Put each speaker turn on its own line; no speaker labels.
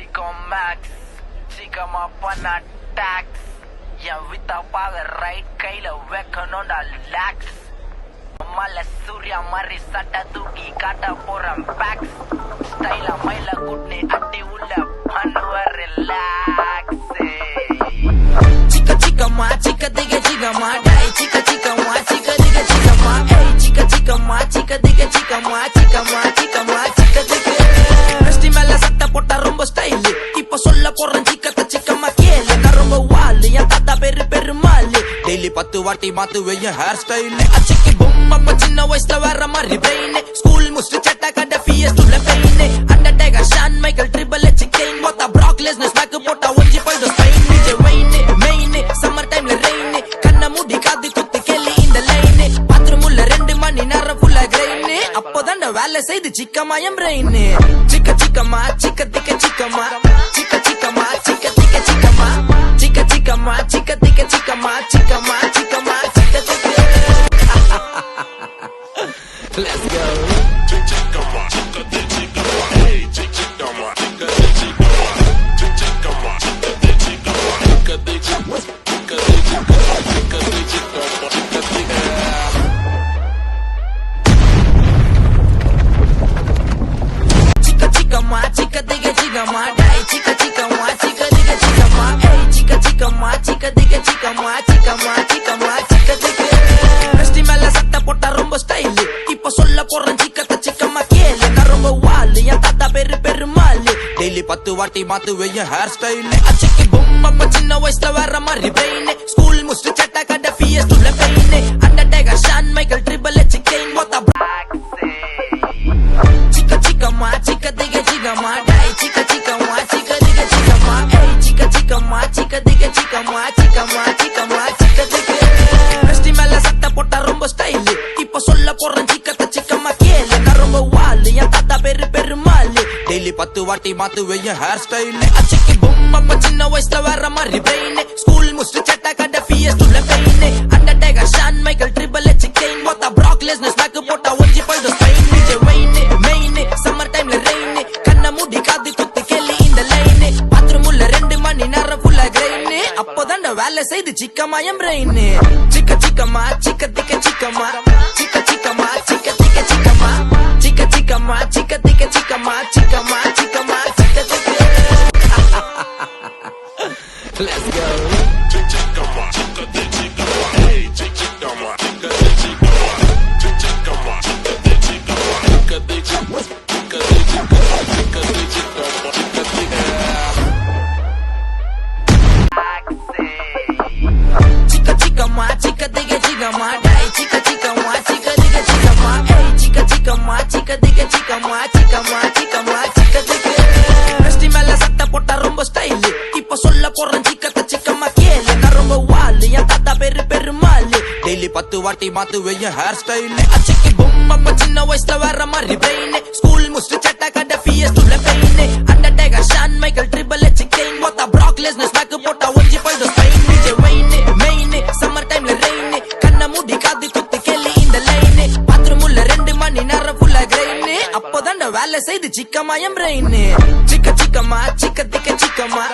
Chico Max, சீக்கிரமா பண்ண tax என் வித்தா பாக ரைட் கையில வைக்கணும்டா லாக்ஸ் மல்ல சூர்யா மாதிரி சட்ட தூக்கி காட்ட போறேன் பேக்ஸ் ஸ்டைலா மயில குட்னி அட்டி உள்ள பண்ணுவ ரிலாக்ஸ் சிக்க சிக்கமா சிக்க திக சிக்கமா டை சிக்க சிக்கமா சிக்க திக சிக்கமா ஏய் சிக்க சிக்கமா சிக்க திக சிக்கமா சிக்கமா சிக்கமா சிக்க திக வெஸ்டி மேல சட்ட போட்டா ரொம்ப ஸ்டைல் இப்ப சொல்ல போறேன் சிக்கத்த சிக்கமா கேளு நான் ரொம்ப வாலு என் தாத்தா பேரு பெருமாளு டெய்லி 10 வாட்டி மாத்துவேன் என் ஹேர் ஸ்டைல் அச்சிக்கு பொம்மை சின்ன வயசுல வேற மாதிரி பிரெயின் ஸ்கூல் முடிச்சு சட்டா கட்ட பிஎஸ் டுல Payne Undertaker Shawn Michael triple H Kane போட்டா பிராக் லெஸ்னர் ஸ்மாக் போட்டா ஒஞ்சி போய்டும் Spain DJ Wayne main summer டைம்ல ரெயின் கண்ண மூடி காது குத்து கேளி இந்த லைன் பாத்ரூம் உள்ள 2 மணி நேரம் ஃபுல்லா கிரைன் அப்போதான் வேலை செய்து சிக்கமா என் பிரெயின் சிக்க சிக்கமா சிக்க திக்க சிக்கமா சிக்க சிக்கமா சிக்க திக்க சிக்கமா சிக்க சிக்கமா சிக்க திக்க சிக்கமா சிக்கமா சிக்கமா சிக்க திக்க Let's go. டெய்லி 10 வாட்டி மாத்துவேன் என் ஹேர் ஸ்டைல் அச்சிக்கு பொம்மை சின்ன வயசுல வேற மாதிரி பிரெயின் ஸ்கூல் முடிச்சு சட்டா கட்ட பிஎஸ் டுல Payne Undertaker Shawn Michael triple H Kane போட்டா சிக்க சிக்கமா சிக்க திக சிக்கமா டை சிக்க சிக்கமா சிக்க திக சிக்கமா ஏய் சிக்க சிக்கமா சிக்க திக சிக்கமா சிக்கமா சிக்கமா சிக்க திக வெஸ்டி மேல சட்டை போட்டா ரொம்ப ஸ்டைல் இப்ப சொல்ல போறேன் சிக்கத்த சிக்கமா கேளு நான் ரொம்ப வாலு என் தாத்தா பேரு பெருமாளு டெய்லி 10 வாட்டி மாத்துவேன் என் ஹேர் ஸ்டைல் அச்சிக்கு பொம்மை சின்ன வயசுல வேற மாதிரி பிரெயின் ஸ்கூல் முடிச்சு சட்டா கட்ட பிஎஸ் டுல Payne Undertaker Shawn Michael triple H Kane போட்டா பிராக் லெஸ்னர் ஸ்மாக் போட்டா ஒஞ்சி போய்டும் Spain DJ Wayne main summer டைம்ல ரெயின் கண்ண மூடி காது குத்து கேளி இந்த லைன் பாத்ரூம் உள்ள 2 மணி நேரம் ஃபுல்லா கிரைன் அப்போதான் வேலை செய்து சிக்கமா என் பிரெயின் சிக்க சிக்கமா சிக்க திக்க சிக்கமா சிக்க சிக்கமா சிக்க திக்க சிக்கமா சிக்க சிக்கமா சிக்க திக்க சிக்கமா சிக்கமா சிக்கமா சிக்க திக்க Let's go. டெய்லி 10 வாட்டி மாத்துவேன் என் ஹேர் ஸ்டைல் அச்சிக்கு பொம்மை சின்ன வயசுல வேற மாதிரி பிரெயின் ஸ்கூல் முடிச்சு சட்டா கட்ட பிஎஸ் டுல Payne Undertaker Shawn Michael triple H Kane போட்டா பிராக் லெஸ்னர் ஸ்மாக் போட்டா ஒஞ்சி போய்டும் Spain DJ Wayne main summer டைம்ல ரெயின் கண்ண மூடி காது குத்து கேளி இந்த லைன் பாத்ரூம் உள்ள 2 மணி நேரம் ஃபுல்லா கிரைன் அப்போதான் வேலை செய்து சிக்கமா என் பிரெயின் சிக்க சிக்கமா சிக்க திக்க சிக்கமா